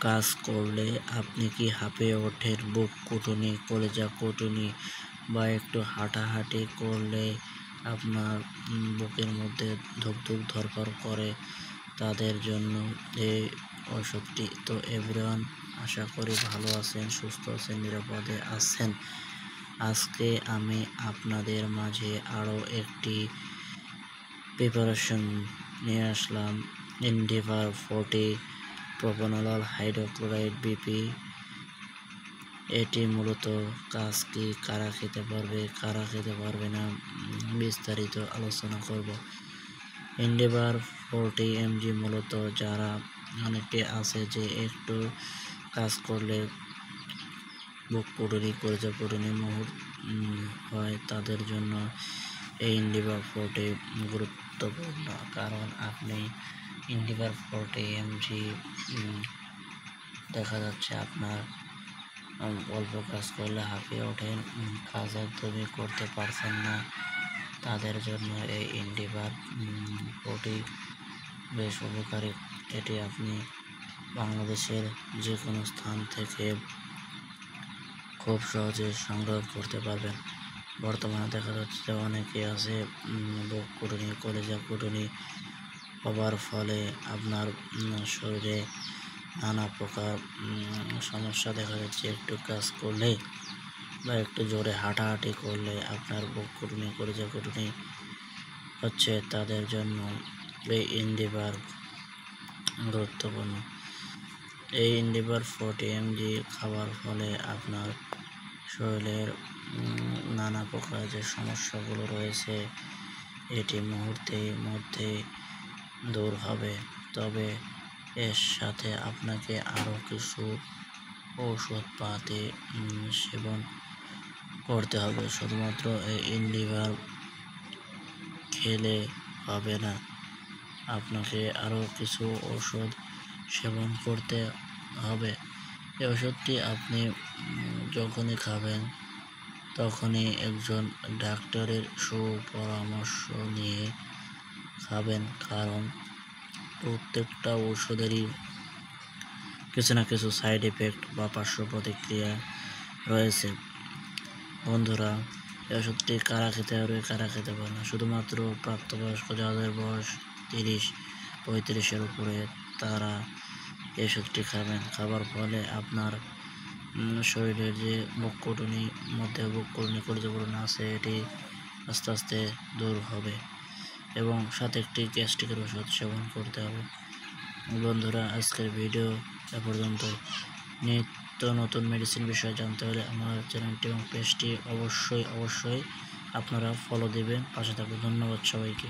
কাজ করলে আপনি কি হাঁপিয়ে ওঠেন? বুক কুঁটুনি, কলিজা কুঁটুনি বা একটু হাঁটাহাঁটি করলে আপনার বুকের মধ্যে ধুকধুক ধড়ফড় করে, তাদের জন্য এই ওষুধটি। তো এভরিওয়ান, আশা করি ভালো আছেন, সুস্থ আছেন, নিরাপদে আছেন। আজকে আমি আপনাদের মাঝে আরও একটি প্রিপারেশন নিয়ে আসলাম। Endeavour 40 propanol hydrochloride BP. এটি মূলত কাজ কি, কারা খেতে পারবে, কারা খেতে পারবে না, বিস্তারিত আলোচনা করব। এন্ডিভার 40 mg মূলত যারা অনেকে আছে যে একটু কাজ করলে বুক কুঁটুনি, কলিজা কুঁটুনি হয়, তাদের জন্য এই এন্ডিভার 40 গুরুত্বপূর্ণ। কারণ আপনি এন্ডিভার 40 mg দেখা যাচ্ছে আপনার অল্প কাজ করলে হাঁপিয়ে ওঠেন, কাজ একদমই করতে পারছেন না, তাদের জন্য এই এন্ডিভার 40 বেশ উপকারী। এটি আপনি বাংলাদেশের যে কোনো স্থান থেকে খুব সহজে সংগ্রহ করতে পারবেন। বর্তমানে দেখা যাচ্ছে অনেকে আছে বুক কুঁটুনি, কলিজা কুঁটুনি হবার ফলে আপনার শরীরে নানা প্রকার সমস্যা দেখা যাচ্ছে। একটু কাজ করলে বা একটু জোরে হাঁটাহাঁটি করলে আপনার বুক কুঁটুনি, কলিজা কুঁটুনি হচ্ছে, তাদের জন্য এই এন্ডিভার গুরুত্বপূর্ণ। এই এন্ডিভার 40 mg খাওয়ার ফলে আপনার শরীরের নানা প্রকার যে সমস্যাগুলো রয়েছে এটি মুহূর্তের মধ্যে দূর হবে। তবে এর সাথে আপনাকে আরও কিছু ঔষধপাতি সেবন করতে হবে। শুধুমাত্র এই এন্ডিভার খেলে হবে না, আপনাকে আরও কিছু ওষুধ সেবন করতে হবে। এই ওষুধটি আপনি যখনই খাবেন তখনই একজন ডাক্তারের সুপরামর্শ নিয়ে খাবেন। কারণ প্রত্যেকটা ওষুধেরই কিছু না কিছু সাইড এফেক্ট বা পার্শ্ব প্রতিক্রিয়া রয়েছে। বন্ধুরা, এই ওষুধটি কারা খেতে পারবে, কারা খেতে পারে না? শুধুমাত্র প্রাপ্তবয়স্ক, যাদের বয়স 30-35-এর উপরে, তারা এই ওষুধটি খাবেন। খাবার ফলে আপনার শরীরের যে বুক কুঁটুনি, কলিজা কুঁটুনি আছে, এটি আস্তে আস্তে দূর হবে এবং সাথে একটি গ্যাস্ট্রিকের ওষুধ সেবন করতে হবে। বন্ধুরা, আজকের ভিডিও এ পর্যন্ত। নিত্য নতুন মেডিসিন বিষয়ে জানতে হলে আমার চ্যানেলটি এবং পেজটি অবশ্যই আপনারা ফলো দিবেন, পাশে থাকবেন। ধন্যবাদ সবাইকে।